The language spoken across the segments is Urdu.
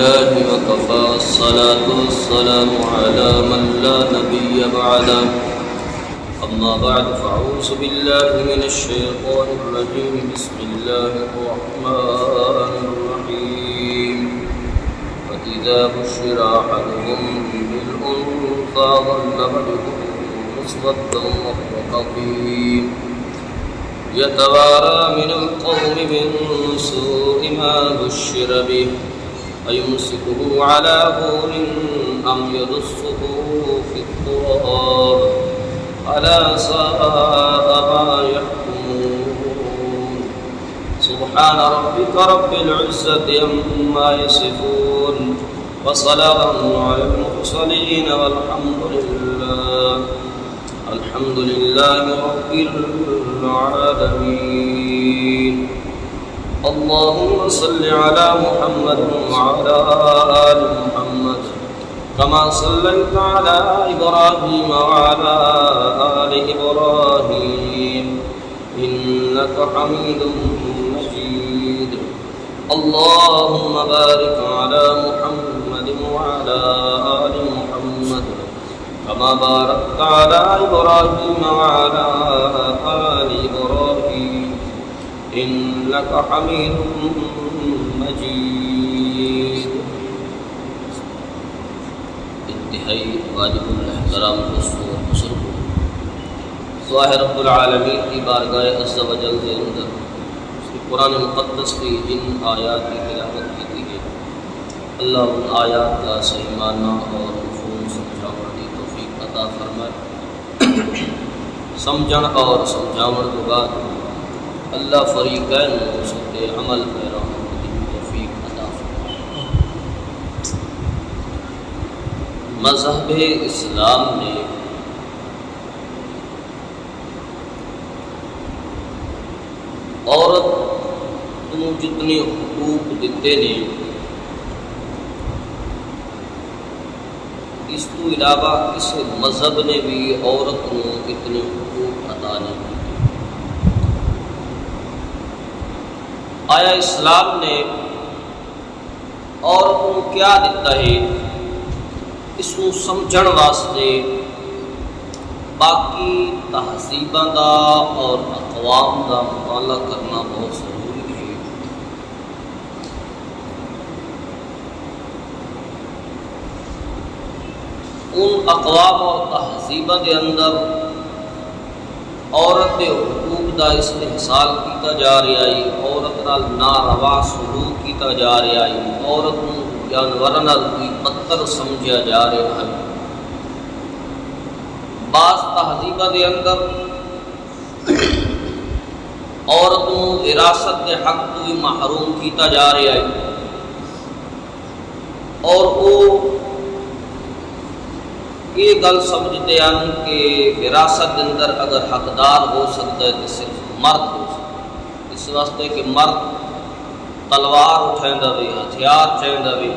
لله وكفى الصلاة والسلام على من لا نبي بعده أما بعد فأعوذ بالله من الشيطان الرجيم بسم الله الرحمن الرحيم وإذا بشر أحدهم بالأنثى ظل وجهه مسودا وهو كظيم يتوارى من القوم من سوء ما بشر به أيمسكه على هون أم يدسه في التراب ألا ساء ما يحكمون سبحان ربك رب العزة عما يصفون وسلام على المرسلين والحمد لله رب العالمين اللهم صل على محمد وعلى آل محمد كما صليت على إبراهيم وعلى آل إبراهيم إنك حميد مجيد اللهم بارك على محمد وعلى آل محمد كما باركت على إبراهيم وعلى آل إبراهيم إنك حميد مجيد انتہائی واجب الاحترام دوستوں اور بزرگوں، اللہ رب العالمین کی بارگاہ عز و جل کے اندر قرآن مقدس کی جن آیات کی تلاوت کی ہے، اللہ ان آیات کا صحیح معنی اور مفہوم سمجھاؤ کی توفیق عطا فرمائے۔ سمجھن اور سمجھاؤن کے بعد اللہ فریقین اس کے عمل پیرا کی توفیق عطا فرمائے۔ مذہب اسلام نے عورت کو جتنے حقوق دیتے نے، اس تو علاوہ کسی مذہب نے بھی عورت کو اتنے حقوق عطا نہیں کیے۔ آیا اسلام نے عورت کو کیا دیتا ہے؟ اس کو سمجھن واسطے باقی تہذیباں دا اور اقوام دا مطالعہ کرنا بہت ضروری ہے۔ ان اقوام اور تہذیباں دے اندر عورت دے حقوق دا استحصال کیتا جا رہا ہے، عورت نال ناروا سلوک کیتا جا رہا ہے، عورت نوں جانوراں نال کوئی بدتر سمجھا جا رہا ہے۔ بعض تہذیباں دے اندر عورت نوں وراثت دے حق تو بھی محروم کیتا جا رہا ہے، اور وہ یہ گل سمجھتے ہیں کہ وراثت کے اندر اگر حقدار ہو سکتا ہے تو صرف مرد ہو سکتا ہے، اس واسطے کہ مرد تلوار اٹھائیں وے، ہتھیار چاہیے وے،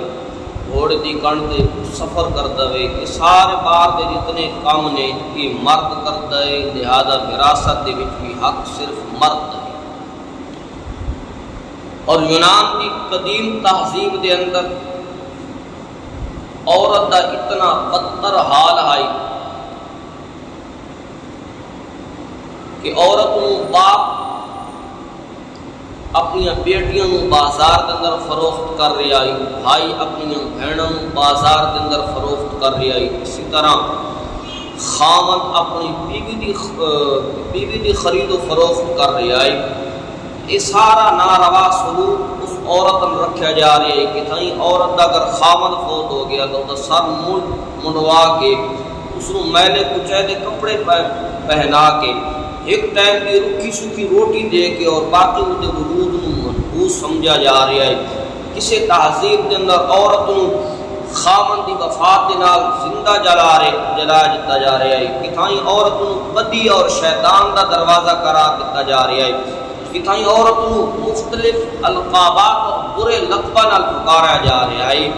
گھوڑے دی کن تے سفر کرتا وے، یہ سارے باہر دے جتنے کام نے یہ مرد کرتا ہے، لہذا وراثت دے وچ بھی حق صرف مرد ہے۔ اور یونان دی قدیم تہذیب دے اندر عورت دا اتنا بدتر حال ہے کہ عورت نوں باپ اپنی بیٹیاں نوں بازار دے اندر فروخت کر رہا ہے، بھائی اپنی بہنوں نوں بازار دے اندر فروخت کر رہا ہے، اسی طرح خاوند اپنی بیوی دی خرید و فروخت کر رہا ہے۔ یہ سارا ناروا سلوک اس عورت میں رکھا جا رہا ہے کہ تھائیں عورت دا اگر خاوند فوت ہو گیا تو وہ سر منڈوا کے اس کو میلے کچے دے کپڑے پہنا کے ایک ٹائم کی رکھی سکھی روٹی دے کے اور باقی وہ وجود منحوس سمجھا جا رہا ہے۔ کسی تہذیب کے اندر عورت خاوند دی وفات دے نال زندہ جلا دیتا جا رہا ہے، کہ تھائیں عورت بدی اور شیطان دا دروازہ قرار دیتا جا رہا ہے، کہ تھائیں عورت مختلف القابات اور برے لقباں نال پکارا جا رہا ہے۔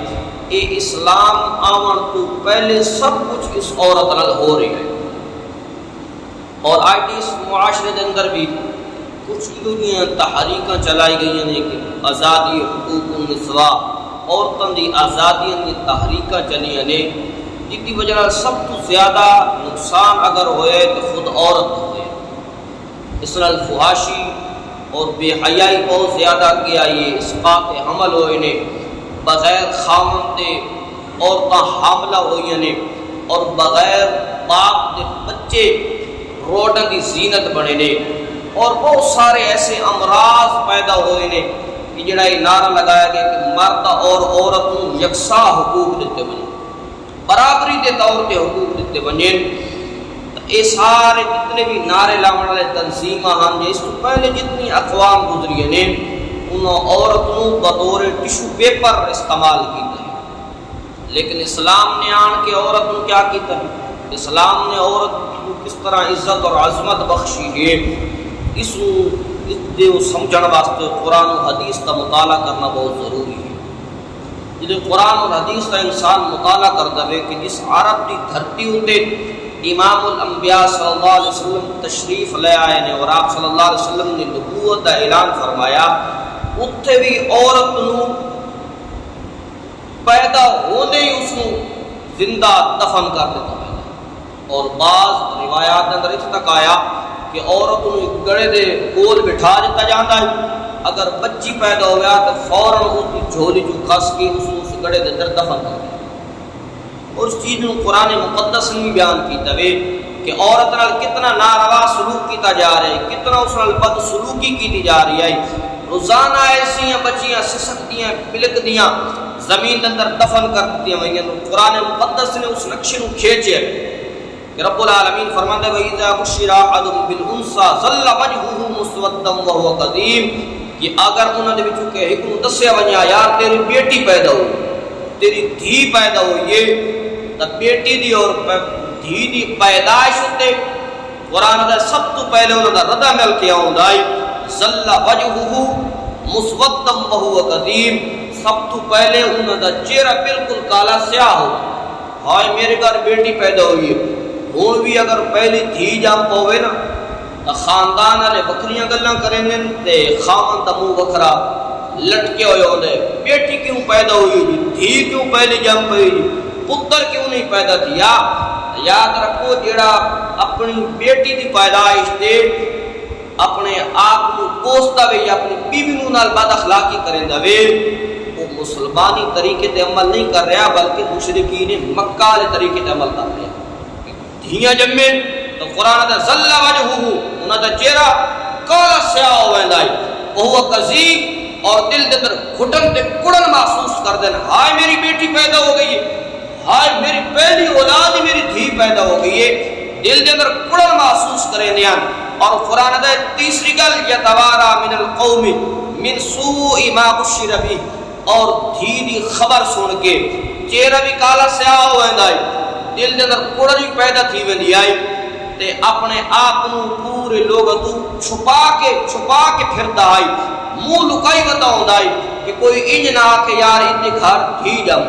یہ اسلام آمن تو پہلے سب کچھ اس عورت نال ہو رہا ہے، اور آج اس معاشرے کے اندر بھی کچھ تحریکاں چلائی گئی ہیں کہ آزادی حقوق النسواء عورتوں کی آزادیاں کی تحریکاں چلیاں نے، جس کی وجہ سے سب تو زیادہ نقصان اگر ہوئے تو خود عورت ہوئے۔ اس نال فحاشی اور بے حیائی بہت زیادہ اگے آئی ہے، اسقاط حمل ہوئے نے، بغیر خامن دے عورتاں حاملہ ہوئی نے، اور بغیر باپ دے بچے روڈاں دی زینت بنے نے، اور بہت سارے ایسے امراض پیدا ہوئے نے کہ جڑا یہ نعرہ لگایا گیا کہ مرد اور عورت کو یکساں حقوق دیتے بنے، برابری کے طور پہ حقوق دیتے بنے۔ یہ سارے جتنے بھی نعرے لاؤن والے تنظیماں ہیں، اس کو پہلے جتنی اقوام گزری نے انہوں عورت کو بطور ٹیشو پیپر استعمال کیتا ہے، لیکن اسلام نے آن کے عورت کو کیا کیتا ہے؟ اسلام نے عورت کو کس طرح عزت اور عظمت بخشی ہے، اس کو سمجھن واسطے قرآن و حدیث کا مطالعہ کرنا بہت ضروری ہے۔ جب قرآن اور حدیث کا انسان مطالعہ کرتا ہے کہ جس عرب کی دھرتی ہوتے امام الانبیاء صلی اللہ علیہ وسلم تشریف لے آئے نے اور آپ صلی اللہ علیہ وسلم نے نبوت کا اعلان فرمایا، اتھے بھی عورت نو پیدا ہونے ہی اس کو زندہ دفن کر دیتا ہے، اور بعض روایات اندر اس تک آیا کہ عورت کو گڑے دے کول بٹھا دیتا جاتا ہے، اگر بچی پیدا ہو گیا تو فوراً اس کی جھولی جو کس کے اس گڑے دے اندر دفن کر دیا۔ اور اس چیز کو قرآن مقدس نے بھی بیان کیتا ہے کہ عورت نال کتنا ناروا سلوک کیتا جا رہا ہے، کتنا اس نال بد سلوکی کی جا رہی ہے۔ روزانہ ایسیاں بچیاں سسکدیاں پلکدیاں زمین کے اندر دفن کر دیتی ہیں۔ قرآن مقدس نے اس نقشے کو کھینچے کہ رب العالمین فرماتے ہیں وَإِذَا بُشِّرَ أَحَدُهُم بِالْأُنثَىٰ ظَلَّ وَجْهُهُ مُسْوَدًّا وَهُوَ كَظِيمٌ، کہ اگر انہوں نے وچوں کہ ایک دسیا ونیا یار تیری بیٹی پیدا ہوئی، تیری دھی پیدا ہوئی ہے، تو بیٹی دی اور دھی دی پیدائش ہوتے قرآن دا سب تو پہلے انہوں دا رد عمل کیا ہوندا ہے ظل وجهه مسودًا وهو كظيم، سب تو پہلے انہوں دا چہرہ بالکل کالا سیاہ ہو، ہائے میرے گھر بیٹی پیدا ہوئی ہے۔ ہوں بھی اگر پہلی دھی جام پوے نا تو خاندان والے بکریاں گلاں کریں تے خامن دا منہ وکھرا لٹکے ہوئے ہوندے، بیٹی کیوں پیدا ہوئی جی، دھی کیوں پہلی جام پئی جی، پتر کیوں نہیں پیدا کیا؟ یاد رکھو جڑا اپنی بیٹی دی پیدائش دے اپنے آپ کو کوستا وے یا اپنی بیوی نو نال بد اخلاقی کریندا وے، وہ مسلمانی طریقے تے عمل نہیں کر رہا بلکہ مشرکین مکہ والے طریقے تے عمل کر رہا۔ دھیاں جمے تو قرآن دا ظل وجهه انہاں دا چہرہ کالا سیاہ ہو ویندا ہے، وہ کذیب، اور دل دے اندر گھٹن تے کڑن محسوس کر دین، ہائے میری بیٹی پیدا ہو گئی ہے، ہائے میری پہلی اولاد میری دھی پیدا ہو گئی ہے، دل دے اندر کڑن محسوس کرے نیاں۔ اور قرآن دا تیسری گل یتوارا من القوم من سوء ما بشر به، اور دھی دی خبر سن کے چہرہ بھی کالا سیاہ ہو ویندا ہے، دل دے اندر کڑن بھی پیدا تھی ویندی ہے، تے اپنے آپ کو پورے لوگ تو چھپا کے پھردا ہے، منہ لکائی وتا ہوندا ہے کہ کوئی انج نہ کہ یار اتنے گھر دھی جم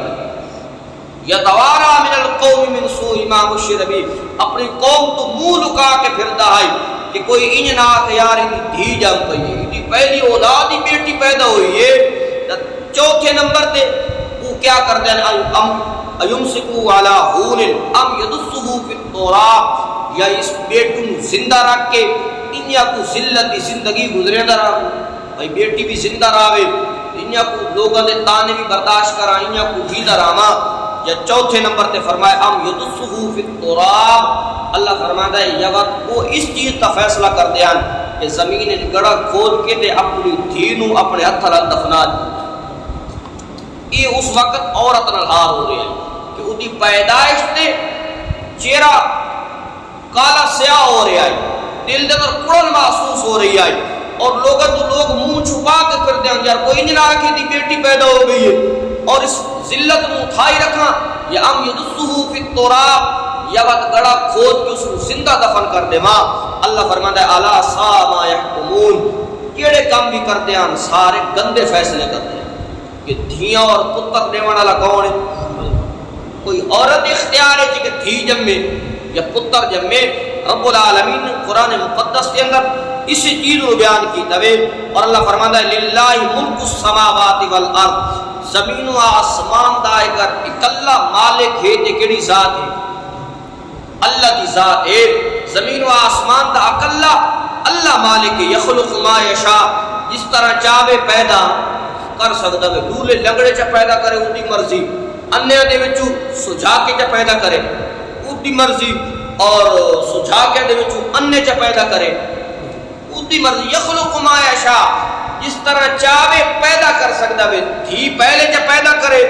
یتوارا من القوم من سوء ما بشر به، اپنی قوم تو منہ لکا کے پھردا ہے کہ کوئی انج نہ کہ یار اتنی دھی جم پئی ہے، اتنی پہلی اولاد ہی بیٹی پیدا ہوئی ہے۔ چوتھے نمبر تے وہ کیا کرتے ہیں ایمسکو علی ہون ام یدسہ فی التراب، یا اس بیٹی کو زندہ رکھ کے انیا کو ذلت دی زندگی گزریندا رہو، بھائی بیٹی بھی زندہ رہے، انیا کو لوگوں دے تانے بھی برداشت کرا، انیا کو جیندہ رہا۔ یا چوتھے نمبر تے فرمایا ام یدسہ فی التراب، اللہ فرماتا ہے یا وقت وہ اس چیز کا فیصلہ کر دیاں کہ زمین گڑا کھود کے تے اپنی دھی نو اپنے ہتھ نال دفنا دے۔ یہ اس وقت عورت نال ہار ہو رہی ہے کہ اس کی پیدائش تے چہرہ کالا سیاہ ہو رہا ہے، دل دے اندر کڑن محسوس ہو رہی ہے، اور لوگ منہ چھپا کے پھر دیں یار کوئی نہیں لا کے دی بیٹی پیدا ہو گئی ہے، اور اس ذلت میں اٹھائی رکھا یا ام یدسہ فی التراب، یا وقت گڑا کھود کے اس کو زندہ دفن کر دے ماں۔ اللہ فرماتا ہے الا ساء ما یحکمون، کیڑے کام بھی کرتے ہیں سارے گندے فیصلے کرتے ہیں کہ دھیاں اور پتر دیون والا کون ہے؟ کوئی عورت اختیار ہے کہ دھی جمے یا پتر جمے؟ رب العالمین نے قرآن مقدس کے اندر اسی چیز کو بیان کی توے اور اللہ فرماتا ہے للہ ملک السماوات والارض زمین و آسمان دا اگر اکلا مالک ہے تے کیڑی ذات ہے اللہ دی ذات ہے زمین و آسمان دا اکلا اللہ مالک ہے یخلق ما یشاء جس طرح چاہے پیدا کر سکتا ہے لولے لنگڑے چا پیدا کرے اُن دی مرضی انیا دے وچوں سجھا کے چا پیدا کرے اُن دی مرضی اور سجھا کے دے وچوں انیا چا پیدا کرے اُن دی مرضی یخلق ما یشاء جس طرح چاہے پیدا کر سکتا ہے دھی پہلے چا پیدا کرے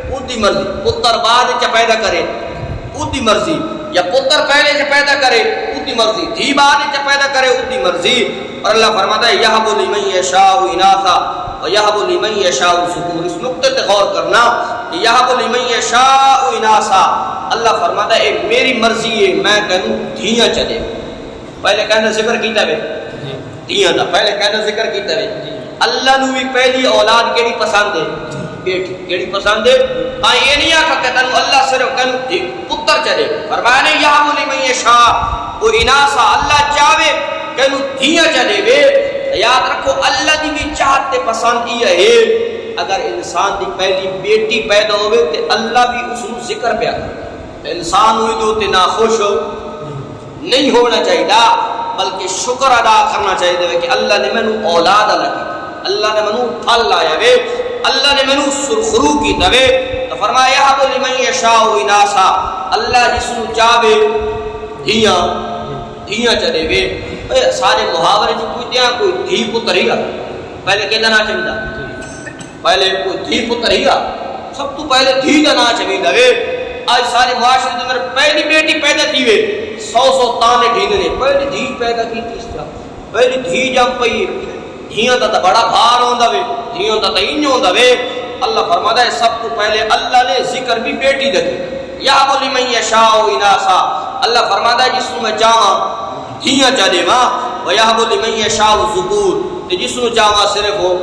اُن دی مرضی پتر بعد چا پیدا کرے اُن دی مرضی یا پتر پہلے چا پیدا کرے اُن دی مرضی دھی بعد چا پیدا کرے اُن دی مرضی اور اللہ فرماتا ہے یہب لمن یشاء اناثا ویہب لمن یشاء الذکور اس نقطے تے غور کرنا کہ یہب لمن یشاء اناثا اللہ فرماتا ہے میری مرضی ہے میں کہوں دھیاں چلے پہلے کہنا ذکر کیتا ہے دھیاں دا پہلے کہنا ذکر کیتا ہے اللہ نو بھی پہلی اولاد کیڑی پسند ہے بیٹی کیڑی پسند ہے ہاں یہ نہیں آکھا کہ تنو اللہ صرف کہوں پتر چلے فرمایا نہیں یہب لمن یشاء اناثا اللہ چاہے کہنو دھیاں چلے وے یاد رکھو اللہ دی بھی چاہتے پسند یہ ہے اگر انسان دی پہلی بیٹی پیدا ہوئے تے اللہ بھی اس کو ذکر پہ آتا انسان ہوئی دو تے ناخوش ہو نہیں ہونا چاہیے بلکہ شکر ادا کرنا چاہیے کہ اللہ نے منو اولاد لگی اللہ نے منو پھل لایا وے اللہ نے منو سرخرو کی دوے تو فرمایا یہب لمن یشاء اناثا اللہ جس کو چاہے دھیاں چلے وے سارے محاورے جو پوچھتے ہیں کوئی دھی پتر ہی گا پہلے کہنا نہ چاہیے پہلے کوئی دھی پتر ہی گا سب تو پہلے دھی کا نہ چاہیے آج سارے معاشرے کے اندر پہلی بیٹی پیدا کی ہوئے 100 تانے ڈھیلنے پہلی دھی پیدا کی تھی اس طرح پہلی دھی جم پئی دھیاں دا بڑا بھار ہوندا وے دھیاں دا انج ہوندا وے اللہ فرماتا ہے سب تو پہلے اللہ نے ذکر بھی بیٹی دا کیا یا لمن یشاء اناثا اللہ فرماتا ہے جس کو میں چاہاں دھیاں چلے ماں ویہب لمن یشاء الذکور تے جس کو چاہاں صرف ہو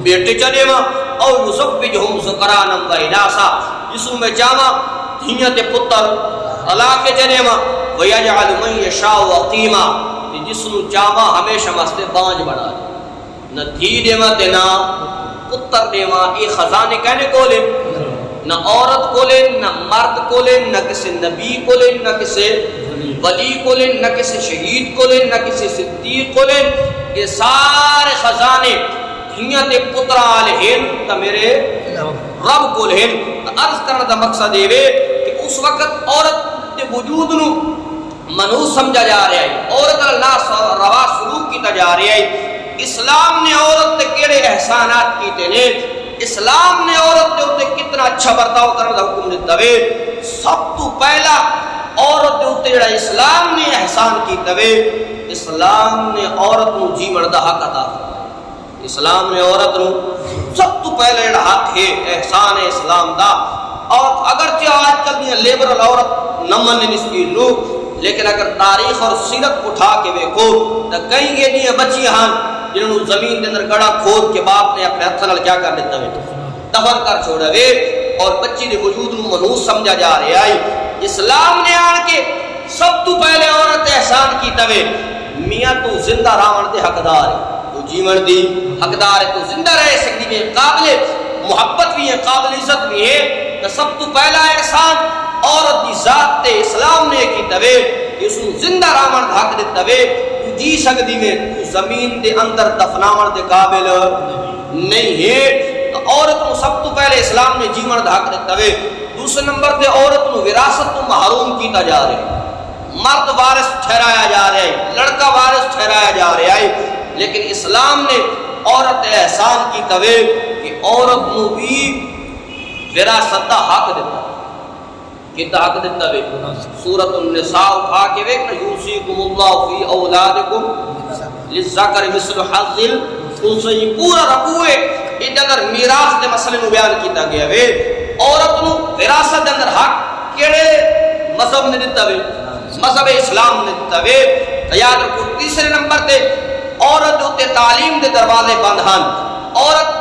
بیٹے چلے ماں اور یزوجہم ذکرانا و اناثا جس کو میں چاہاں دھیاں تے پتر طلاق کے چلے ماں ویجعل من یشاء عقیما تے جس کو چاہاں ہمیشہ واسطے بانج بڑھا دے نہ دھی دے ماں تے نہ پتر دے ماں یہ خزانے کہنے کو لے نہ عورت کو لے نہ مرد کو لے نہ کسی نبی کو لے نہ کسی ولی کو لے نہ کسی شہید کو لے نہ کسی صدیق کو لے یہ سارے خزانے دھیاں تے پترہ آلے ہیں تا میرے رب کو لے عرض کرنا دا مقصد ہے کہ اس وقت عورت تے وجود نو منحوس سمجھا جا رہا ہے عورت اللہ روا سلوک کیتا جا رہا ہے اسلام نے عورت تے کیڑے احسانات کیتے نے اسلام نے عورت دے اوتے کتنا اچھا برتاؤ کرنے دا حکم دیتا ہے سب تو پہلا عورت دے اوتے جڑا اسلام نے احسان کیتا ہے اسلام نے عورت نو جیون دا حق عطا اسلام نے عورت نو سب تو پہلے جڑا حق ہے احسان ہے اسلام دا اور اگرچہ آج کل دی لیبرل عورت نہ مننے اس کی لوگ لیکن اگر تاریخ اور سیرت اٹھا کے دیکھو تو کئی یہ نہیں بچیاں ہیں جنہوں نے زمین کے اندر گڑا کھود کے باپ نے اپنے ہتھ نال کیا کر دیتا ہے دفن کر چھوڑا وے اور بچی دے وجود نو منحوس سمجھا جا رہا ہے اسلام نے آن کے سب تو پہلے عورت احسان کی توے میاں تو زندہ راون دے حقدار ہے تو جیون دی حقدار ہے تو زندہ رہ سکتی ہے قابل محبت بھی ہے قابل عزت بھی ہے تو سب تو پہلا احسان عورت دی ذات تے اسلام نے کی توے اس کو زندہ راون دا حق دیتا وے تو جی سکتی میں تو زمین دے اندر دفناون دے قابل نہیں ہے تو عورت کو سب تو پہلے اسلام نے جیون دا حق دیتا وے دوسرے نمبر تے عورت کو وراثت تو محروم کیتا جا رہا ہے مرد وارث ٹھہرایا جا رہا ہے لڑکا وارث ٹھہرایا جا رہا ہے لیکن اسلام نے عورت احسان کی توے کہ عورت کو بھی وراثت دا حق دیتا کتا حق دیتا وے سورۃ النساء اٹھا کے ویکھنا یوصیکم اللہ فی اولادکم للذکر مثل حظ الانثیین پورا رکوع ادھر میراث دے مسئلے نو بیان کیتا گیا وے عورت نو وراثت دے اندر حق کیڑے مذہب نے دیتا وے مذہب اسلام نے دیتا وے یاد رکھو تیسرے نمبر تے عورت تے تعلیم دے دروازے بند ہن عورت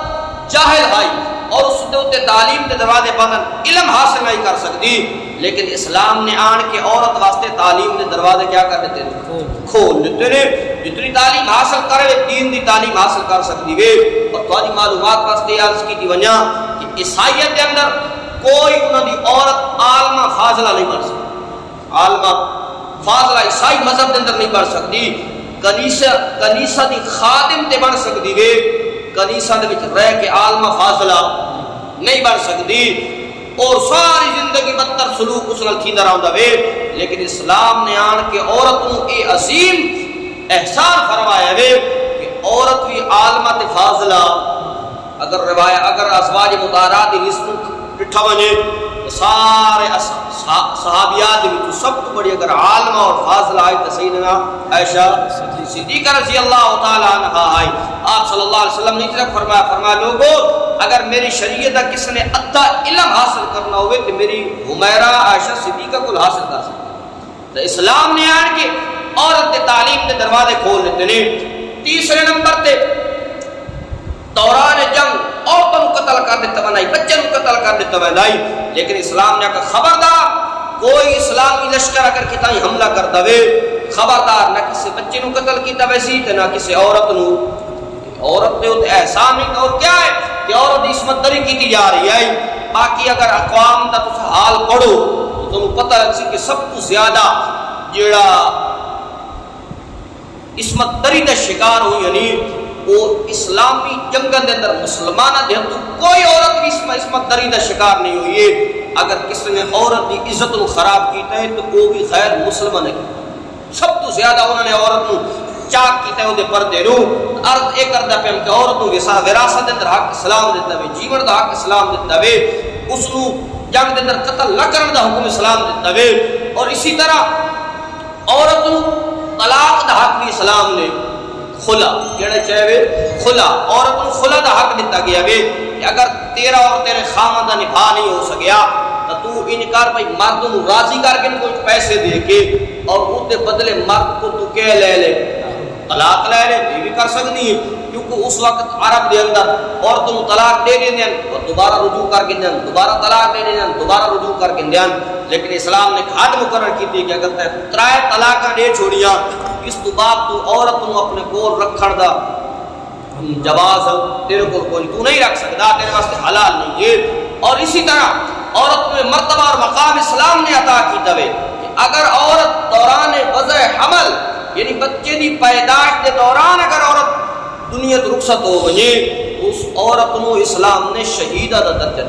جاہل ہائی اور اس دے تعلیم کے دروازے بند علم حاصل نہیں کر سکتی، لیکن اسلام نے آن کے عورت واسطے تعلیم کے دروازے کیا کر دیتے ہیں؟ کھول دیتے ہیں۔ جتنی تعلیم حاصل کرے دین دی تعلیم حاصل کر سکتی ہے۔ اور تھوڑی معلومات واسطے عرض کی وجہ کہ عیسائیت کے اندر کوئی انہوں دی عورت عالمہ فاضلہ نہیں بن سکتی، عالمہ فاضلہ عیسائی مذہب کے اندر نہیں بن سکتی۔ کنیسہ دی خادم تے بن سکتی ہے، کنیسہ دے وچ رہ کے عالمہ فاضلہ نہیں بن سکتی، اور ساری زندگی بدتر سلوک اس نال تھیندا رہندا وے۔ لیکن اسلام نے آن کے عورت نوں اے عظیم احسان فرمایا وے کہ عورت بھی عالمہ تے فاضلہ، اگر ازواج مطہرات دی لسٹ ڈٹھا ونے سارے صحابیات وچ سب تو بڑی اگر عالمہ اور فاضلہ آئی تو سیدنا عائشہ صدیقہ رضی اللہ تعالی عنہا آئی۔ آپ صلی اللہ علیہ وسلم نے طرف فرمایا لوگو اگر میری شریعت کا کس نے ادھا علم حاصل کرنا ہوئے تو میری حمیرہ عائشہ صدیقہ کو حاصل کر سکتا۔ تو اسلام نے آن کے عورت کے تعلیم کے دروازے کھول دیتے ہیں۔ تیسرے نمبر تے دوران جنگ عورتوں کو قتل کر دیتا بنائی، بچے کو قتل کر دیتا بنائی، لیکن اسلام نے کہا خبردار کوئی اسلامی لشکر اگر کتائی حملہ کر دوے خبردار نہ کسی بچے کو قتل کیتا ویسی نہ کسی عورت نو، عورت نے احسان نہیں اور کیا ہے کہ عورت عصمت دری کی جا رہی ہے۔ باقی اگر اقوام دا تس حال پڑھو تو تمہیں پتہ ہے کہ سب تو زیادہ جیڑا عصمت دری دا شکار ہوئی یعنی وہ اسلامی جنگن دے اندر مسلمانہ دے تو کوئی عورت بھی عصمت دری دا شکار نہیں ہوئی ہے۔ اگر کسی نے عورت کی عزت کو خراب کیتا ہے تو وہ بھی خیر مسلمان ہے۔ سب تو زیادہ انہوں نے عورت کو چاک کیتا ہے وہ دے پردے رو عرض ایک کردہ پہ ہم کہ عورت کو وراثت دے اندر حق اسلام دیتا ہے، جیون دا حق اسلام دیتا ہے، اس کو جنگ دے اندر قتل نہ کرنے دا حکم اسلام دیتا ہے۔ اور اسی طرح عورت کو طلاق دا حق بھی اسلام نے خلا کہنا چاہے خلا، عورت کو خلا دا حق دیتا گیا ہے کہ اگر تیرا اور تیرے خامن دا نبھا نہیں ہو سکیا تو انکار بھائی مردوں راضی کر کے کچھ پیسے دے کے اور اس کے بدلے مرد کو تو کیا لے لے طلاق لے لے، یہ بھی کر سکتی ہے کیونکہ اس وقت عرب دے اندر عورتوں کو طلاق دے دیں اور دوبارہ رجوع کر کے دیں، دوبارہ طلاق دے دیں، دوبارہ رجوع کر کے دیں۔ لیکن اسلام نے حد مقرر کی تھی کہ اگر ترائے طلاق دے چھوڑیاں اس تو بعد تو عورت کو اپنے کول رکھن دا جواز تیرے کو کوئی تو نہیں رکھ سکتا، تیرے واسطے حلال نہیں ہے۔ اور اسی طرح عورت میں مرتبہ اور مقام اسلام نے عطا کی دوے کہ اگر عورت دوران وضع حمل یعنی بچے دی پیدائش کے دوران اگر عورت دنیا رخصت ہو گئی اس عورت کو اسلام نے شہیدہ دا درجہ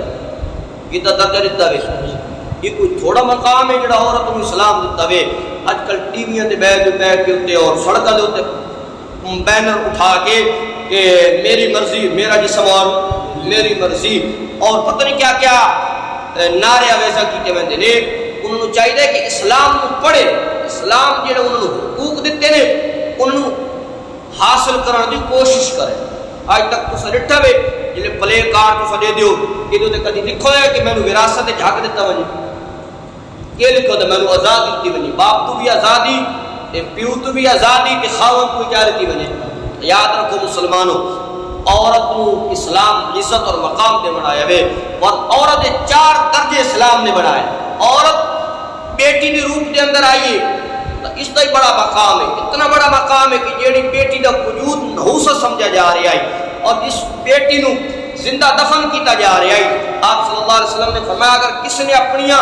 دیتا، درجہ دیتا ہے۔ یہ کوئی تھوڑا مقام ہے جڑا عورت کو اسلام دیتا ہے۔ آج کل ٹی ویاں دے بیٹھ کے ہوتے اور سڑکاں دے ہوتے بینر اٹھا کے کہ میری مرضی، میرا جسم اور میری مرضی اور پتہ نہیں کیا کیا نعرے آویزہ کیتے میں نے انہوں نے چاہیے کہ اسلام کو پڑھے، اسلام جڑے انہوں نے حقوق دیتے نے انہوں حاصل کرنے دی کوشش کرے۔ آج تک تو سلٹھا وے جلے پلے کارڈ تو سدے دیو یہ تو کدی لکھو ہے کہ میں نے وراثت جھاگ دیتا ونی کہ لکھو تو میں نے آزادی دیتی ونی، باپ تو بھی آزادی پیو تو بھی آزادی کہ خاون کو اجازت ونی۔ یاد رکھو مسلمانوں عورت کو اسلام عزت اور مقام دے بنایا ہے اور عورت 4 درجے اسلام نے بنائے۔ عورت بیٹی دی روپ دے اندر آئیے تو اس کا ہی بڑا مقام ہے، اتنا بڑا مقام ہے کہ جیڑی بیٹی دا وجود نحوست سمجھا جا رہا ہے اور اس بیٹی نو زندہ دفن کیتا جا رہا ہے۔ آپ صلی اللہ علیہ وسلم نے فرمایا اگر کسی نے اپنیاں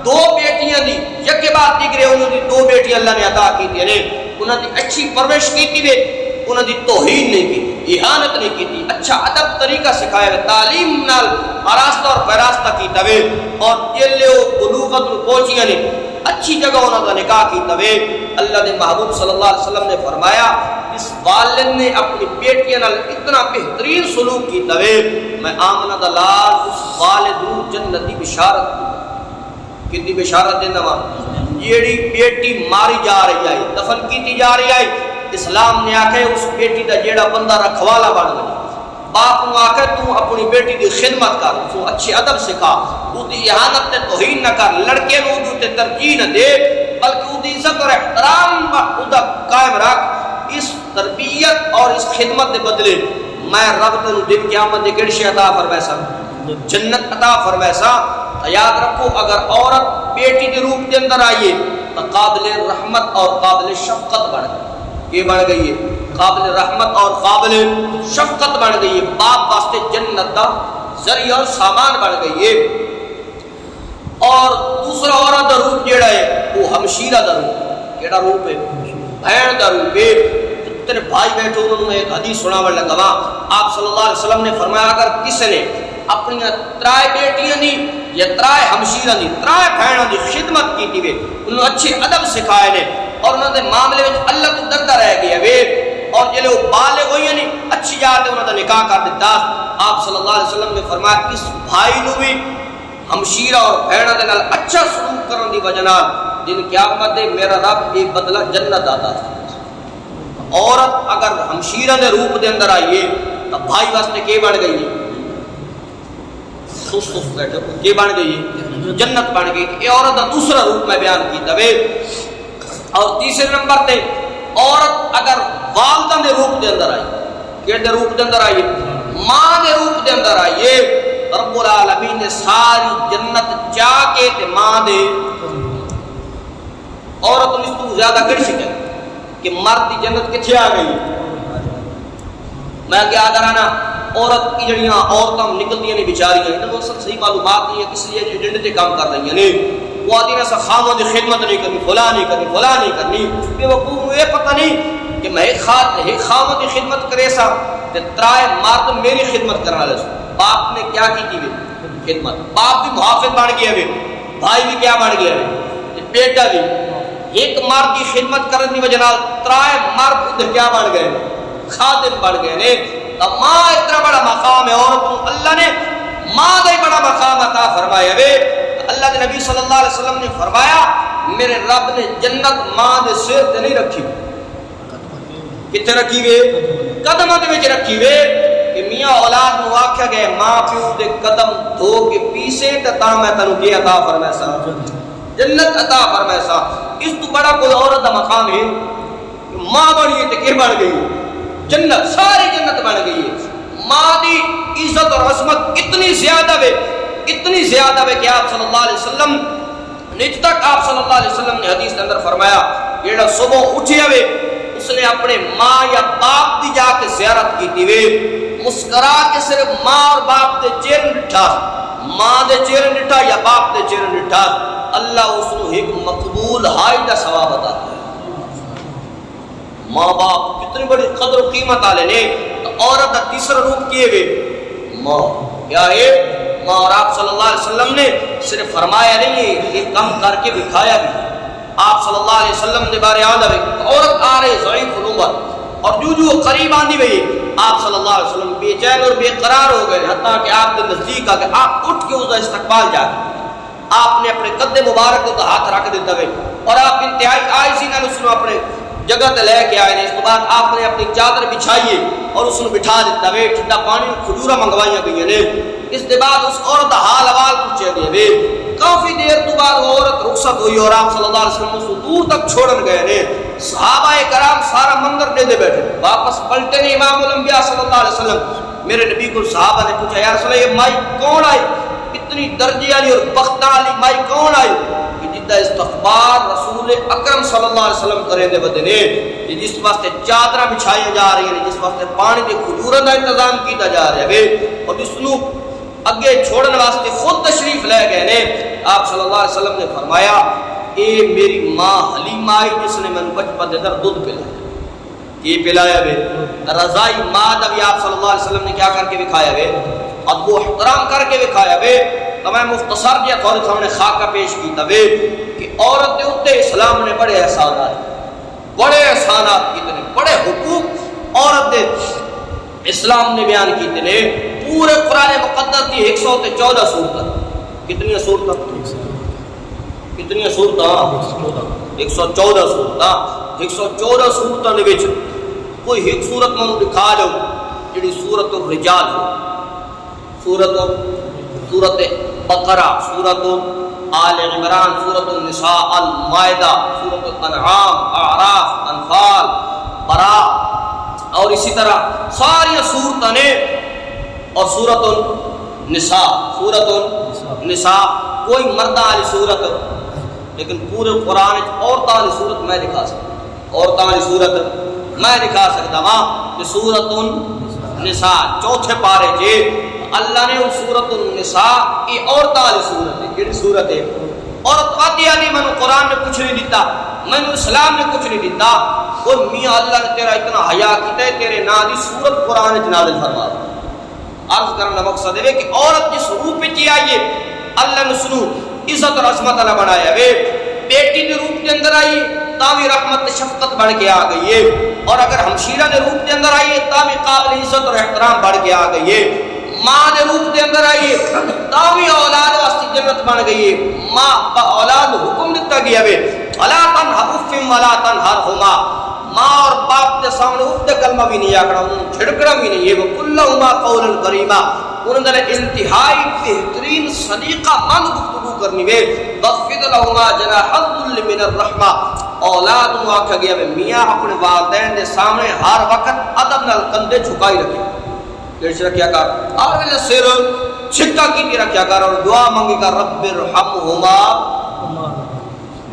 2 بیٹیاں دی یکے بعد دیگرے انہوں نے 2 بیٹیاں اللہ نے عطا کی تھی انہوں نے اچھی پرورش کی تھی، انہوں نے توہین نہیں کی، احانت نہیں کی تھی، اچھا ادب طریقہ سکھایا ہے، تعلیم نال آراستہ اور پیراستہ کی توے اور جلے و بلوغت پہنچیاں نے اچھی جگہ انہوں نے نکاح کی توے۔ اللہ نے محبوب صلی اللہ علیہ وسلم نے فرمایا اس والد نے اپنی بیٹیاں نال اتنا بہترین سلوک کی توے میں آمنہ دا لال اس والد رو جنت دی بشارت کی بشارت دینا وا جیڑی بیٹی ماری جا رہی ہے دفن کیتی جا رہی ہے اسلام نے آکھے اس بیٹی دا جیڑا بندہ رکھوالا بن گئی، باپ نو آکھے تو اپنی بیٹی دی خدمت کر، تو اچھے ادب سکھا، اس دی احانت تے توہین نہ کر، لڑکے نو دو تے ترجیح نہ دے بلکہ اس دی عزت اور احترام ادا قائم رکھ۔ اس تربیت اور اس خدمت دے بدلے میں رب تینوں دن قیامت دے کیڑی شے عطا فرمائے سن جنت عطا فرمائے سا۔ یاد رکھو اگر عورت بیٹی کے روپ کے اندر آئیے تو قابل رحمت اور قابل شفقت بن گئی، یہ بن گئی ہے قابل رحمت اور قابل شفقت بن گئی ہے، باپ واسطے جنت دا ذریعہ اور سامان بن گئی ہے۔ اور دوسرا عورت دا روپ جیڑا ہے وہ ہمشیرہ دا روپ، کیڑا روپ ہے؟ بہن دا روپ ہے۔ تیرے بھائی بیٹھے انہوں نے ایک حدیث سنا وڑ لگا، آپ صلی اللہ علیہ وسلم نے فرمایا اگر کسی نے اپنی ترائے بیٹیاں دی یا ترائے ہمشیرہ دی ترائے بہنوں دی خدمت کی تھی، انہوں اچھے ادب سکھائے نے اور انہوں نے معاملے میں اللہ تو ڈرتا رہ گیا وے، اور جلے وہ بالغ ہوئی نہیں اچھی جاتے انہوں نے نکاح کر دیتا۔ آپ صلی اللہ علیہ وسلم نے فرمایا اس بھائی نو بھی ہمشیرہ اور بہنوں دے نال اچھا سلوک کرن دی وجہ نال دن قیامت دے میرا رب ایک بدلہ جنت عطا فرمائے۔ عورت اگر ہمشیرہ دے روپ دے اندر آئیے تو بھائی واسطے کے بن گئی ہے؟ سوس بیٹھے کے بن گئی ہے؟ جنت بن گئی۔ یہ عورت دا دوسرا روپ میں بیان کیتا وے۔ اور تیسرے نمبر تے عورت اگر والدہ دے روپ دے اندر آئی، کہ دے روپ دے اندر آئیے؟ ماں دے روپ دے اندر آئیے، رب العالمین نے ساری جنت چاہ کے تے ماں دے عورت اس تو زیادہ کڑ سکے کہ مرد دی جنت کتھے آ گئی؟ میں کیا کرانا عورت کی جڑیاں عورتاں نکلدیاں نے بیچاریاں انہوں نے صحیح معلومات نہیں ہے کس لیے ایجنڈے تے کام کر رہی ہیں، وہ آدھی نے خاموں دی خدمت نہیں کرنی، فلاں نہیں کرنی، فلاں نہیں کرنی، بے وقوف کو یہ پتہ نہیں کہ میں ایک خاموں دی خدمت کرے سا تے ترائے مرد میری خدمت کرنا لے سا۔ باپ نے کیا کی تھی خدمت، باپ بھی محافظ بن گیا ہے، بھائی بھی کیا بن گیا ہے، بیٹا بھی۔ ایک مرد کی خدمت کرنے کی وجہ نال ترائے مرد ادھر کیا بن گئے، خادم بن گئے نے۔ ماں اتنا بڑا مقام ہے عورت، اللہ نے ماں کا ہی بڑا مقام عطا فرمایا ہے۔ اللہ کے نبی صلی اللہ علیہ وسلم نے فرمایا میرے رب نے جنت ماں دے سر تے نہیں رکھی، کتنے رکھی ہوئے؟ قدموں دے وچ رکھی ہوئے، کہ میاں اولاد نو آکھیا گئے ماں پیو دے قدم دھو کے پیسے تے تا میں تینوں کی عطا فرمایا سا، جنت عطا فرمایا سا۔ اس تو بڑا کوئی عورت دا مقام ہے؟ ماں بنی ہے تے کہ بن گئی جنت، ساری جنت بن گئی ہے۔ ماں دی عزت اور عظمت اتنی زیادہ ہے، اتنی زیادہ ہے کہ آپ صلی اللہ علیہ وسلم نج تک آپ صلی اللہ علیہ وسلم نے حدیث کے اندر فرمایا جیڑا صبح اٹھیا ہوئے اس نے اپنے ماں یا باپ دی جا کے زیارت کی تھی وے، مسکرا کے صرف ماں اور باپ دے چہرے ڈٹھا، ماں دے چہرے ڈٹھا یا باپ دے چہرے ڈٹھا، اللہ اس کو ایک مقبول حاج دا ثواب عطا کرے۔ ماں باپ کتنی بڑی قدر و قیمت والے نے۔ تو عورت کا تیسرا روپ کیے ہوئے ماں کیا ہے؟ ماں۔ اور آپ صلی اللہ علیہ وسلم نے صرف فرمایا نہیں ہے، یہ کم کر کے دکھایا بھی۔ آپ صلی اللہ علیہ وسلم نے بارے یاد ہے عورت آ رہے ضعیف العمر اور جو قریب آندھی ہوئی آپ صلی اللہ علیہ وسلم بے چین اور بے قرار ہو گئے، حتیٰ کہ آپ کے نزدیک آ کے آپ اٹھ کے اس کا استقبال جا کے آپ نے اپنے قد مبارک کو ہاتھ رکھ دیتا ہے اور آپ انتہائی آئزی نال اس نے اپنے جگہ تے لے کے آئے۔ اس کے بعد آپ نے اپنی چادر بچھائیے اور اس نے بٹھا دیتا ہے، ٹھنڈا پانی کھجورا منگوائیاں گئی نے۔ اس کے بعد اس عورت کا حال حوال پوچھے گئے، کافی دیر تو بعد وہ عورت رخصت ہوئی اور آپ صلی اللہ علیہ وسلم اس کو دور تک چھوڑن گئے نے۔ صحابہ کرام سارا منظر دے بیٹھے، واپس پلٹے نے امام الانبیاء صلی اللہ علیہ وسلم۔ میرے نبی کو صحابہ نے پوچھا یا رسول اللہ یہ مائی کون آئی، اتنی درجے والی اور بخت والی مائی کون آئی کہ جدہ استقبال رسول اکرم صلی اللہ علیہ وسلم کریں دے بدے نے، جس واسطے چادریں بچھائی جا رہی ہیں، جس واسطے پانی دے کھجوروں کا انتظام کیتا جا رہا ہے، اور جس نو اگے چھوڑن واسطے خود تشریف لے گئے نے۔ آپ صلی اللہ علیہ وسلم نے فرمایا اے میری ماں حلیمہ آئی جس نے میں بچپن دے در دودھ پلایا، یہ پلایا وے رضائی ماں دا بھی آپ صلی اللہ علیہ وسلم نے کیا کر کے دکھایا وے، ادب و احترام کر کے دکھایا وے۔ تو میں مختصر جہا تھوڑے سامنے خاکہ پیش کیتا وے کہ عورت کے اوتے اسلام نے بڑے احسانات، بڑے احسانات کیتے ہیں، بڑے حقوق عورت دے اسلام نے بیان کیتے ہیں۔ پورے قرآن مقدس کی 114 سورتیں، کتنی سورتیں؟ کتنی سورتیں؟ 114 سورتیں۔ 114 سورتوں دے وچ کوئی ایک سورت میں دکھا دو جڑی سورت الرجال ہو، سورت بقرہ، سورت آل عمران، سورت النساء، المائدہ، سورت الانعام، اعراف، انفال، براء، اور اسی طرح ساری سورتیں نے، اور سورت النساء، سورۃ النساء کوئی مرداں والی سورت، لیکن پورے قرآن عورتاں والی سورت میں لکھا سکتا، عورتاں والی سورت میں لکھا سکتا ہاں کہ سورۃ النساء چوتھے پارے جے اللہ نے سورۃ النساء یہ عورتاں والی سورت ہے، کیڑی سورت ہے؟ عورت آتی آتی میں نے قرآن نے کچھ نہیں دیتا، میں نے اسلام نے کچھ نہیں دیتا، اور میاں اللہ نے تیرا اتنا حیا کیتا ہے تیرے نا دی سورت قرآن نازل فرما دی۔ عرض کرنے کا مقصد ہے کہ عورت جس روپ میں چی آئیے اللہ نے سنو عزت اور عظمت اللہ بنایا ہے، بیٹی نے روپ کے اندر آئیے تاوی رحمت شفقت بڑھ کے آ گئی ہے، اور اگر ہمشیرہ نے روپ کے اندر آئیے تاوی قابل عزت اور احترام بڑھ کے آ گئی ہے، ماں نے روپ کے اندر آئیے تاوی اولاد واسطے جنت بن گئی ہے، ماں با اولاد حکم دیتا گیا ہے الا تنہا اف ولا تنہرہما، ماں اور باپ کے سامنے اف دے کلمہ بھی نہیں آکڑا، چھڑکڑا بھی نہیں ہے، وَقُلَّهُمَا قَوْلًا كَرِيمًا، انہوں نے انتہائی بہترین صدیقہ مند گفتگو کرنی ہے، وَخْفِضْ لَهُمَا جَنَاحَ الذُّلِّ مِنَ الرَّحْمَةِ، اولاد انہوں آکھا گیا ہے میاں اپنے والدین دے سامنے ہر وقت ادب نال کندھے جھکائی رکھے، کیڑش رکھیا کر اور سر چھکا کی رکھیا کر، اور دعا مانگی کر رب ارحمہما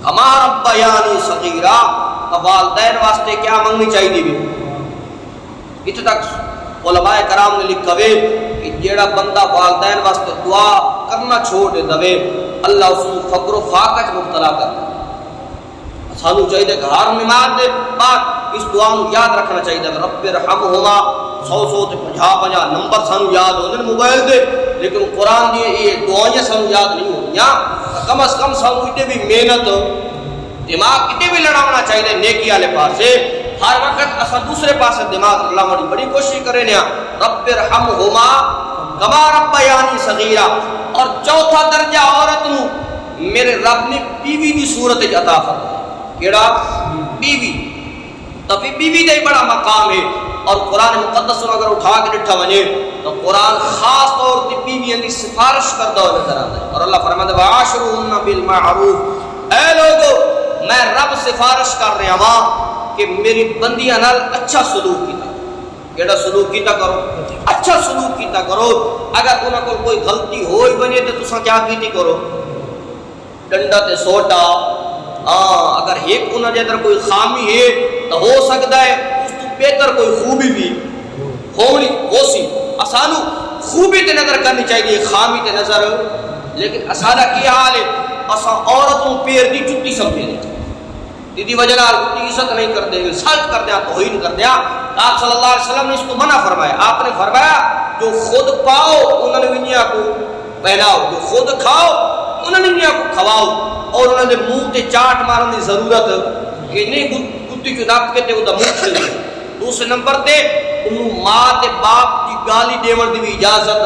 کما ربیانی صغیرا، والدین واسطے کیا مانگنی چاہیے بھی؟ اتنے تک علماء کرام نے لکھا ہے کہ جیڑا بندہ والدین واسطے دعا کرنا چھوڑ دے اللہ اس کو فقر و فاقہ مبتلا کر، سانو چاہیے کہ ہر نماز دے بعد اس دعا کو یاد رکھنا چاہیے، رب ارحمہما 100 تے 50 نمبر سانو یاد ہوندے موبائل دے، لیکن قرآن دی یہ دعائیں سانو یاد نہیں ہوندیاں، کم از کم سانو اتنے بھی محنت دماغ اتنے بھی لڑاونا چاہیے نیکی والے پاسے، ہر وقت اسا دوسرے پاسے دماغ لڑاونے بڑی کوشش کرے نیا، رب ارحمہما کما ربیانی صغیرا، اور چوتھا درجہ عورت نو میرے رب نے بیوی دی صورت عطا فرمایا، کیڑا؟ بیوی، تو بیوی دے بڑا مقام ہے، اور قرآن مقدس اگر اٹھا کے ڈٹھا ونجے تو قرآن خاص طور تے بیویاں دی سفارش کردا ہوئے نظر آندا ہے، اور اللہ فرماتا ہے وعاشروہن بالمعروف، اے لوگو میں رب سفارش کر رہا ہاں کہ میری بندیاں نال اچھا سلوک کیتا، کیڑا سلوک کیتا کرو؟ اچھا سلوک کیتا کرو، اگر انہاں کو کوئی غلطی ہوئی بنے تو تساں کیا کیتی کرو؟ ڈنڈا تے سوٹا، اگر ایک انہاں دے اندر کوئی خامی ہے تو ہو سکتا ہے اس تو بہتر کوئی خوبی بھی ہونی ہو سی، اسانو خوبی تے نظر کرنی چاہیے خامی تے نظر، لیکن اسادا کی حال ہے اساں عورتوں پیر دی جُتی سمجھے دی وجہ نال کی عزت نہیں کر دیں گے، سلط کر دیا، توہین کر دیا، آپ صلی اللہ علیہ وسلم نے اس کو منع فرمایا، آپ نے فرمایا جو خود پاؤ انہوں نے انیا کو پہناؤ، جو خود کھاؤ انہوں نے انیا کو کھواؤ، اور انہوں نے منہ تے چاٹ مارنے کی ضرورت کہ نہیں کتی کو ناپ کے تے وہ دا منہ چھل گیا۔ دوسرے نمبر تے انہوں ماں تے باپ کی گالی دیون دی بھی اجازت،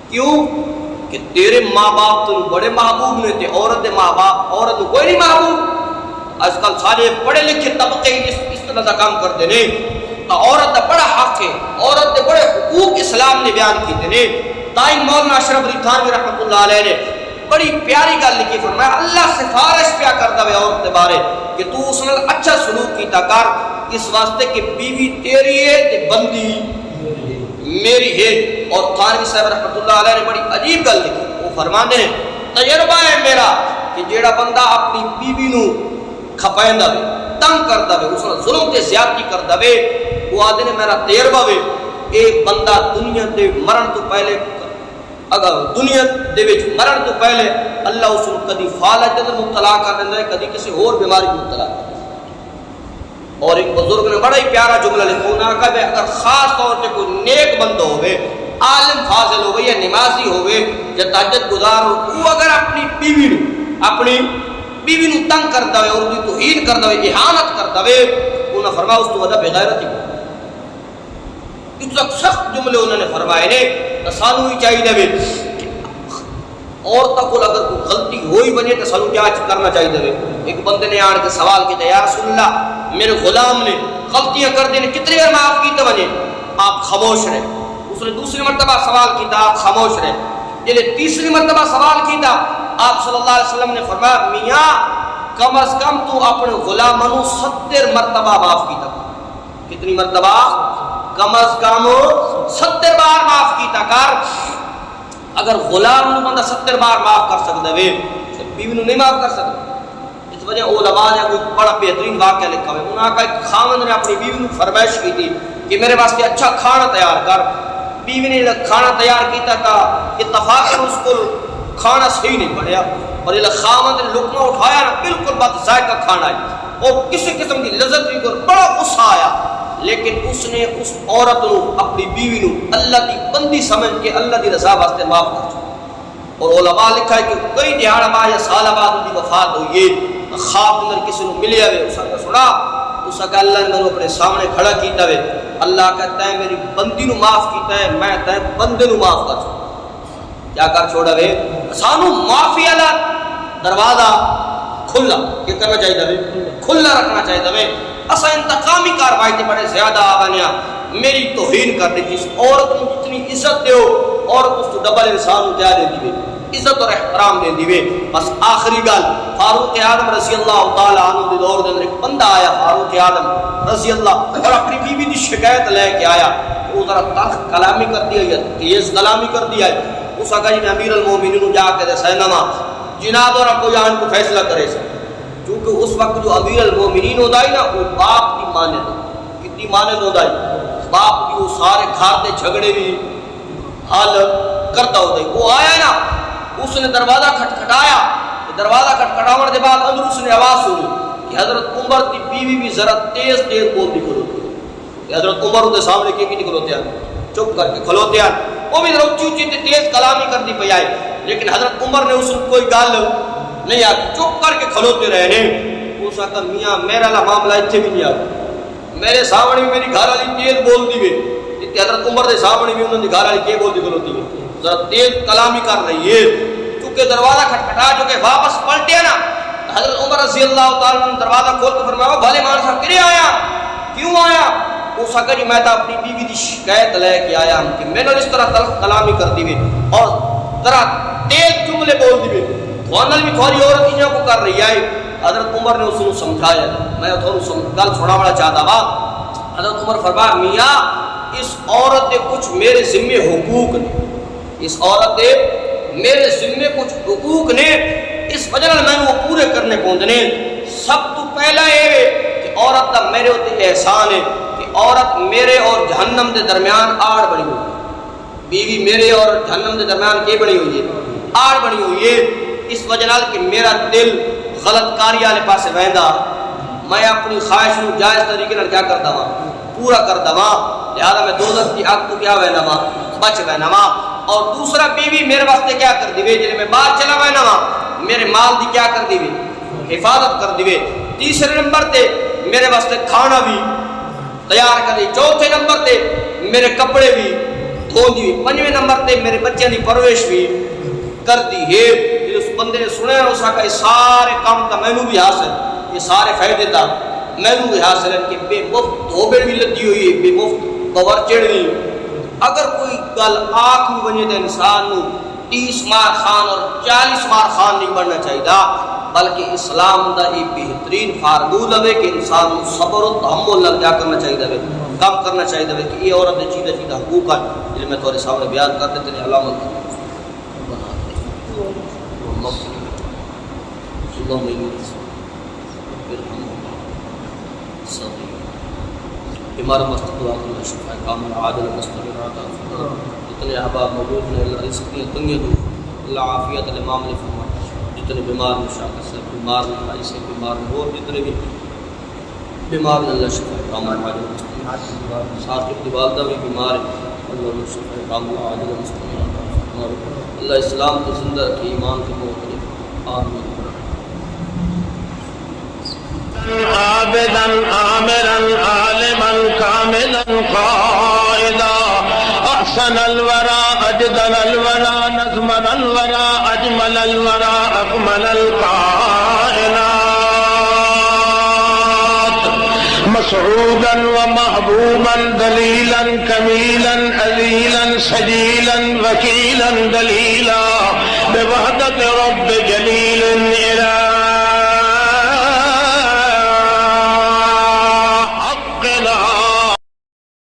کیوں کہ تیرے ماں باپ تو بڑے محبوب نے تے عورت دے ماں باپ عورت کو کوئی نہیں محبوب، آج کل سارے پڑھے لکھے طبقے اس طرح کا کام کرتے ہیں، تو عورت دا بڑا حق ہے، عورت دے بڑے حقوق اسلام نے بیان کیتے ہیں، تائیں مولانا اشرف علی تھانوی رحمۃ اللہ علیہ نے بڑی پیاری گل لکھی، فرمایا اللہ سفارش پیا کردا ہے عورت دے بارے کہ تو اس نال اچھا سلوک کیتا کر، اس واسطے کہ بیوی تیری ہے تے بندی میری ہے۔ اور تھانوی صاحب رحمۃ اللہ علیہ نے بڑی عجیب گل لکھی، وہ فرماندے ہیں تجربہ ہے میرا کہ جیڑا بندہ اپنی بیوی نو کھپیندا وے، تنگ کردا وے، اس نال ظلم تے زیادتی کردا وے، وہ آدھے نے میرا تجربہ وے ایک بندہ دنیا دے مرن تو پہلے، اگر دنیا دے وچ مرن تو پہلے اللہ اس کو کدی فالج دے مبتلا کر دیندا ہے، کدی کسی اور بیماری میں مبتلا کر دیندا ہے۔ اور ایک بزرگ نے بڑا ہی پیارا جملہ لکھا، انہاں کہا کہ اگر خاص طور پہ کوئی نیک بندہ ہوئے، عالم فاضل ہوئے یا نمازی ہوئے یا تہجد گزار ہو، وہ اگر اپنی بیوی نو تنگ کردا ہوئے اور دی توہین کردا ہوئے، اہانت کردا ہوئے، انہاں فرمایا اس تو وجہ بغیرتی کو، اتنا سخت جملے انہوں نے فرمائے نے، تو سانو ہی چاہیے دے کہ عورتوں کو اگر کوئی غلطی ہوئی بنے تو سانو کیا کرنا چاہیے دے۔ ایک بندے نے آن کے سوال کیا یا رسول اللہ میرے غلام نے غلطیاں کر دینے کتنی بار معاف کیتے بنے؟ آپ خاموش رہے۔ اس نے دوسری مرتبہ سوال کیا، آپ خاموش رہے۔ جنہیں تیسری مرتبہ سوال کیا، آپ صلی اللہ علیہ وسلم نے فرمایا میاں کم از کم تو اپنے غلاموں 70 مرتبہ معاف کیتا۔ کتنی مرتبہ؟ کم از کم 70 بار معاف کیتا کر. اگر غلام نو بندہ 70 بار معاف کر سکتا ہے تو بیوی نو نہیں معاف کر سکتا. اس وجہ علماء نے کوئی بڑا بہترین واقعہ لکھا ہے. انہوں نے کہا خاوند نے اپنی بیوی نو فرمائش کی تھی کہ میرے واسطے اچھا کھانا تیار کر. بیوی نے کھانا تیار کیتا تھا, اتفاقاً اس کو کھانا صحیح نہیں بنیا, اور یہ خاوند نے لقمہ اٹھایا نا, بالکل بد ذائقہ کھانا ہے, اور کسی قسم کی لذت نہیں کر, بڑا غصہ آیا. لیکن اس نے اس عورت نو, اپنی بیوی نو اللہ دی بندی سمجھ کے اللہ دی رضا واسطے معاف کر دیا. اور علماء لکھا ہے کہ کئی دیہڑ بعد یا سال بعد ان کی وفات ہوئی ہے, خواب اندر کسی نو ملیا ہوئے, اس نے سنا, اس کا اللہ نے مجھے اپنے سامنے کھڑا کیتا ہوئے. اللہ کہتا ہے میری بندی نو معاف کیتا ہے, میں تے بندے نو معاف کر چھوڑا. کیا کر چھوڑا وے؟ سانو معافی والا دروازہ کھلا کہ کرنا چاہیے, کھلا رکھنا چاہیے. اسا انتقامی کاروائی تے بڑے زیادہ آوانیا, میری توہین کر دی. جس عورت کو جتنی عزت دیو, عورت اس کو ڈبل انسان کیا دے دی, عزت اور احترام دے دی. بس آخری گل, فاروق اعظم رضی اللہ تعالی عنہ دے دور دے اندر ایک بندہ آیا, فاروق اعظم رضی اللہ, اور اپنی بیوی دی شکایت لے کے آیا. وہ ذرا تلخ کلامی کر دیا ہے, تیز کلامی کر دیا ہے. اس کا جی امیر المومنین جا کے دے سینما جناب اور کوئی آن کو فیصلہ کرے سا, کیونکہ اس وقت جو امیر المومنین ہوتا ہے نا, وہ باپ کی مانند, کتنی مانند ہوتا ہے, باپ کی وہ سارے گھر دے جھگڑے بھی حل کرتا ہوتا ہے. وہ آیا نا, اس نے دروازہ کھٹکھٹایا, دروازہ کھٹکھٹانے کے بعد اندر اس نے آواز سنی کہ حضرت عمر کی بیوی بھی ذرا تیز بول دی کھلوتی ہے. حضرت عمر کے سامنے کی کھلوتے ہیں, چپ کر کے کھلوتے ہیں, وہ بھی ذرا اونچی اونچی تیز کلامی کر دی پی آئے. لیکن حضرت عمر نے اس کو کوئی گل نہیں آ, چپ کر کے کھلوتے رہے نے. اس کا میاں میرا لا معاملہ اتنے بھی نہیں آ, میرے سامنے بھی میری گھر والی تیز بول دی ہے. حضرت عمر کے سامنے بھی انہوں نے گھر والی کی بول دی کھلوتی ہے, ذرا تیز کلامی کر رہی ہے. چونکہ دروازہ کھٹکھٹا جو کہ واپس پلٹے نا, حضرت عمر رضی اللہ تعالیٰ نے دروازہ کھول کے فرمایا, بھلے مان صاحب کرے آیا, کیوں آیا؟ اس کا جی میں تو اپنی بیوی کی شکایت لے کے آیا ہوں کہ میں نے اس طرح تلخ کلامی کر دی ہے اور ذرا تیز جملے بول دی ہے, تھوڑا بھی تھوڑی عورت انہوں کو کر رہی ہے. حضرت عمر نے اس کو سمجھایا, میں تھوڑا گل چھوڑا بڑا چاہتا وا. حضرت عمر فرمایا, میاں اس عورت کے کچھ میرے ذمے حقوق نے, اس عورت کے میرے ذمے کچھ حقوق نے, اس وجہ میں وہ پورے کرنے پہنچنے. سب تو پہلا یہ کہ عورت کا میرے اتنے احسان ہے کہ عورت میرے اور جہنم کے درمیان آڑ بنی ہوئی, بیوی میرے اور جہنم کے درمیان کی بنی ہوئی ہے, آڑ بنی ہوئی ہے. اس وجہ کہ میرا دل غلط کاری والے پاسے بہندا, میں اپنی خواہش کو جائز طریقے کیا کرتا ہوں, پورا کرتا ہوں. لہذا میں دوزخ کی آگ تو کیا بہنا وا, بچ بہنا وا. اور دوسرا بیوی میرے واسطے کیا کر دی وے, جلے میں باہر چلا بہنا وا, میرے مال دی کیا کر دی وے, حفاظت کر دی وے. تیسرے نمبر تے میرے واسطے کھانا بھی تیار کر دی. چوتھے نمبر تے میرے کپڑے بھی دھو دی. پنجویں نمبر تے میرے بچے کی پرورش بھی کر دی ہے. اس بندے نے سنیا اس کا یہ سارے کام کا مینو بھی حاصل, یہ سارے فائدے تھا مینو بھی حاصل ہے کہ بے مفت دھوبڑ بھی لدی ہوئی ہے, بے مفت بور چڑھنی. اگر کوئی گل آنکھ بھی بنے تو انسان نو 30 مار خان اور 40 مار خان نہیں بننا چاہیے, بلکہ اسلام دا یہ بہترین فارمولہ ہے کہ انسان کو صبر و تحمل کیا کرنا چاہیے, کام کرنا چاہیے کہ یہ عورت چیزیں چیزیں حقوق ہیں جنہیں میں تھوڑے سامنے بیان کر دیتے ہیں. علامت بیمار مستقبل آخر شفا کامل عادل مستقبل جتنے احباب موجود ہیں اللہ رزق کی تنگی دو, اللہ عافیت الامام نے فرمایا. جتنے بیمار میں شاکر سے بیمار میں بھائی سے بیمار میں اور جتنے بھی بیمار میں اللہ شفا کامل عادل مستقبل. ساتھ اپنی والدہ بھی بیمار ہے, اللہ شفا کامل عادل مستقبل. اللہ اسلام کو زندہ رکھے, ایمان کو موت رکھے. آمین. عابدا عامرا عالما كاملا قائدا احسن الورى اجدل الورى نظمن الورى اجمل الورى اكمل الكائنات مسعودا ومحبوبا دليلا كميلا اذيلا سجيلا وكيلا دليلا بوحدة رب جليل الى